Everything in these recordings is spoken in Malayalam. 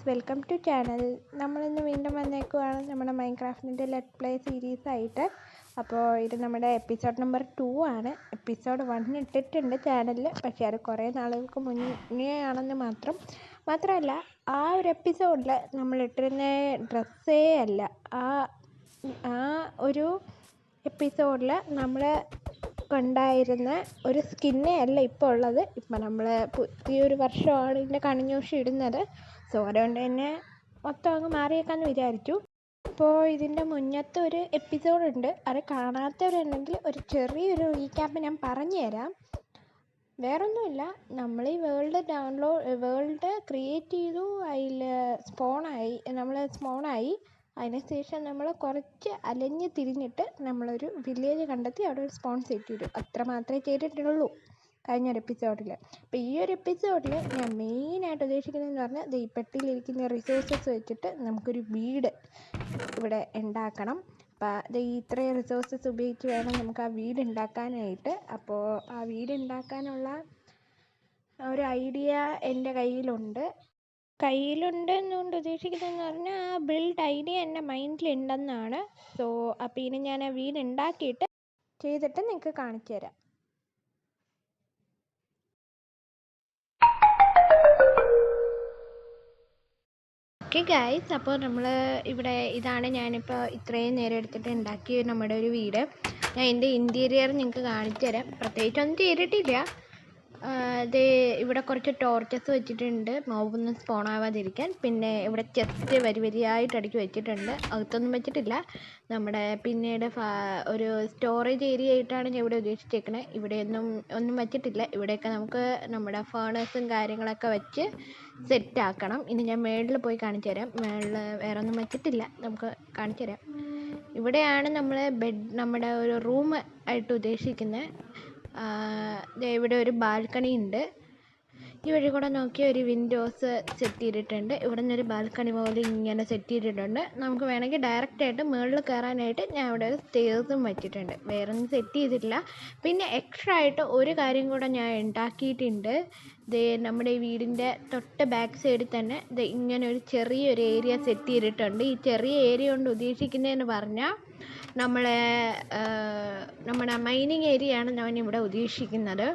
Welcome to channel. നമ്മളിന്ന് വീണ്ടും വന്നേക്കുവാണ് നമ്മുടെ മൈൻക്രാഫ്റ്റിൻ്റെ ലെറ്റ് പ്ലേ സീരീസ് ആയിട്ട്. അപ്പോൾ ഇത് നമ്മുടെ എപ്പിസോഡ് നമ്പർ 2 ആണ്. എപ്പിസോഡ് 1 ഇട്ടിട്ടുണ്ട് ചാനലിൽ, പക്ഷേ അത് കുറേ നാളുകൾക്ക് മുന്നേ ആണെന്ന് മാത്രമല്ല ആ ഒരു എപ്പിസോഡിൽ നമ്മൾ ഇട്ടിരുന്ന ഡ്രസ്സേ അല്ല. ആ ഒരു എപ്പിസോഡിൽ നമ്മൾ ഉണ്ടായിരുന്ന ഒരു സ്കിന്നേ അല്ല ഇപ്പോൾ ഉള്ളത്. ഇപ്പം നമ്മൾ പുതിയൊരു വർഷമാണ് ഇതിൻ്റെ കണിഞ്ഞൂഷി ഇടുന്നത്. സോ അതുകൊണ്ട് തന്നെ മൊത്തം അങ്ങ് മാറിയേക്കാമെന്ന് വിചാരിച്ചു. അപ്പോൾ ഇതിൻ്റെ മുന്നത്തെ ഒരു എപ്പിസോഡുണ്ട്, അത് കാണാത്തവരുണ്ടെങ്കിൽ ഒരു ചെറിയൊരു റീക്യാപ്പ് ഞാൻ പറഞ്ഞു തരാം. വേറൊന്നുമില്ല, നമ്മൾ ഈ വേൾഡ് ക്രിയേറ്റ് ചെയ്തു, അതിൽ നമ്മൾ സ്പോണായി. അതിനുശേഷം നമ്മൾ കുറച്ച് അലഞ്ഞ് തിരിഞ്ഞിട്ട് നമ്മളൊരു വില്ലേജ് കണ്ടെത്തി അവിടെ ഒരു സ്പോൺ സെറ്റ് ചെയ്തു. അത്ര മാത്രമേ ചെയ്തിട്ടുള്ളൂ കഴിഞ്ഞൊരു എപ്പിസോഡിൽ. അപ്പോൾ ഈ ഒരു എപ്പിസോഡിൽ ഞാൻ മെയിനായിട്ട് ഉദ്ദേശിക്കുന്നതെന്ന് പറഞ്ഞാൽ ഈ പെട്ടിയിലിരിക്കുന്ന റിസോഴ്സസ് വെച്ചിട്ട് നമുക്കൊരു വീട് ഇവിടെ ഉണ്ടാക്കണം. അപ്പോൾ ഇത്രയും റിസോഴ്സസ് ഉപയോഗിച്ച് വേണം നമുക്ക് ആ വീട് ഉണ്ടാക്കാനായിട്ട്. അപ്പോൾ ആ വീട് ഉണ്ടാക്കാനുള്ള ഒരു ഐഡിയ എൻ്റെ കയ്യിലുണ്ടെന്നുകൊണ്ട് ഉദ്ദേശിക്കുന്നതെന്ന് പറഞ്ഞാൽ ആ ബിൽഡ് ഐഡിയ എൻ്റെ മൈൻഡിലുണ്ടെന്നാണ്. സോ അപ്പോൾ ഇനി ഞാൻ ആ വീട് ഉണ്ടാക്കിയിട്ട് ചെയ്തിട്ട് നിങ്ങൾക്ക് കാണിച്ചു തരാം. ഓക്കെ ഗൈസ്, അപ്പോൾ നമ്മൾ ഇവിടെ ഇതാണ് ഞാനിപ്പോൾ ഇത്രയും നേരം എടുത്തിട്ട് ഉണ്ടാക്കിയ നമ്മുടെ ഒരു വീട്. ഞാൻ എൻ്റെ ഇൻറ്റീരിയർ നിങ്ങൾക്ക് കാണിച്ചു തരാം. പ്രത്യേകിച്ചൊന്നും ചെയ്തിട്ടില്ല. ഇവിടെ കുറച്ച് ടോർച്ചസ് വെച്ചിട്ടുണ്ട് മോബൊന്നും സ്പോൺ ആവാതിരിക്കാൻ. പിന്നെ ഇവിടെ ചെസ്റ്റ് വരിയായിട്ട് അടുക്കി വെച്ചിട്ടുണ്ട്. അകത്തൊന്നും വെച്ചിട്ടില്ല. നമ്മുടെ പിന്നീട് ഒരു സ്റ്റോറേജ് ഏരിയ ആയിട്ടാണ് ഞാൻ ഇവിടെ ഉദ്ദേശിച്ചേക്കണത്. ഒന്നും വെച്ചിട്ടില്ല. ഇവിടെയൊക്കെ നമുക്ക് നമ്മുടെ ഫേണേഴ്സും കാര്യങ്ങളൊക്കെ വെച്ച് സെറ്റാക്കണം. ഇനി ഞാൻ മേളിൽ പോയി കാണിച്ചു തരാം. മേളിൽ വേറെ ഒന്നും വെച്ചിട്ടില്ല, നമുക്ക് കാണിച്ചു തരാം. ഇവിടെയാണ് നമ്മൾ നമ്മുടെ ഒരു റൂം ആയിട്ട് ഉദ്ദേശിക്കുന്നത്. ഇവിടെ ഒരു ബാൽക്കണി ഉണ്ട്. ഈ വഴി കൂടെ നോക്കിയ ഒരു വിൻഡോസ് സെറ്റ് ചെയ്തിട്ടുണ്ട്. ഇവിടെ നിന്നൊരു ബാൽക്കണി പോലെ ഇങ്ങനെ സെറ്റ് ചെയ്തിട്ടുണ്ട്. നമുക്ക് വേണമെങ്കിൽ ഡയറക്റ്റായിട്ട് മുകളിൽ കയറാനായിട്ട് ഞാൻ ഇവിടെ ഒരു സ്റ്റേഴ്സും വെച്ചിട്ടുണ്ട്. വേറെ ഒന്നും സെറ്റ് ചെയ്തിട്ടില്ല. പിന്നെ എക്സ്ട്രാ ആയിട്ട് ഒരു കാര്യം കൂടെ ഞാൻ ഉണ്ടാക്കിയിട്ടുണ്ട്. നമ്മുടെ ഈ വീടിൻ്റെ തൊട്ട് ബാക്ക് സൈഡിൽ തന്നെ ഇങ്ങനെ ഒരു ചെറിയൊരു ഏരിയ സെറ്റ് ചെയ്തിട്ടുണ്ട്. ഈ ചെറിയ ഏരിയ കൊണ്ട് ഉദ്ദേശിക്കുന്നതെന്ന് പറഞ്ഞാൽ നമ്മുടെ മൈനിങ് ഏരിയയാണ് ഞാൻ ഇവിടെ ഉദ്ദേശിക്കുന്നത്.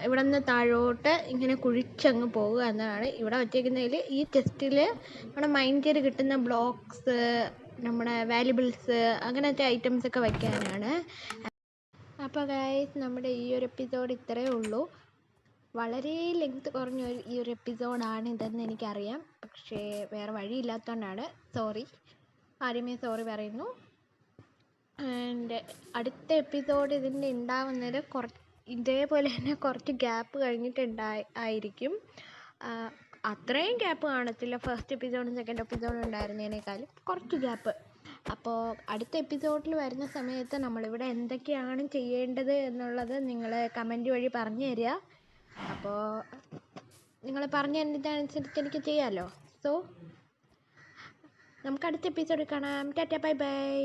ഇവിടെ നിന്ന് താഴോട്ട് ഇങ്ങനെ കുഴിച്ചങ്ങ് പോകുക എന്നതാണ് ഇവിടെ വച്ചേക്കുന്നതിൽ. ഈ ചെസ്റ്റിൽ നമ്മുടെ മൈൻ ചെയ്ത് കിട്ടുന്ന ബ്ലോക്സ്, നമ്മുടെ വാല്യുബിൾസ്, അങ്ങനത്തെ ഐറ്റംസൊക്കെ വയ്ക്കാനാണ്. അപ്പോൾ ഗൈസ്, നമ്മുടെ ഈ ഒരു എപ്പിസോഡ് ഇത്രയേ ഉള്ളൂ. വളരെ ലെങ്ത് കുറഞ്ഞ ഈ ഒരു എപ്പിസോഡാണ് ഇതെന്ന് എനിക്കറിയാം. പക്ഷേ വേറെ വഴിയില്ലാത്തതുകൊണ്ടാണ്. ആദ്യമേ സോറി പറയുന്നു. ആൻഡ് അടുത്ത എപ്പിസോഡ് ഇതിൻ്റെ ഉണ്ടാവുന്നത് ഇതേപോലെ തന്നെ കുറച്ച് ഗ്യാപ്പ് കഴിഞ്ഞിട്ടുണ്ടായിരിക്കും. അത്രയും ഗ്യാപ്പ് കാണത്തില്ല. ഫസ്റ്റ് എപ്പിസോഡും സെക്കൻഡ് എപ്പിസോഡും ഉണ്ടായിരുന്നതിനേക്കാളും കുറച്ച് ഗ്യാപ്പ്. അപ്പോൾ അടുത്ത എപ്പിസോഡിൽ വരുന്ന സമയത്ത് നമ്മളിവിടെ എന്തൊക്കെയാണ് ചെയ്യേണ്ടത് എന്നുള്ളത് നിങ്ങൾ കമൻറ്റ് വഴി പറഞ്ഞു തരിക. അപ്പോൾ നിങ്ങൾ പറഞ്ഞു തരുന്നതനുസരിച്ച് എനിക്ക് ചെയ്യാമല്ലോ. സോ നമുക്ക് അടുത്ത എപ്പിസോഡിൽ കാണാം. Tata, bye bye.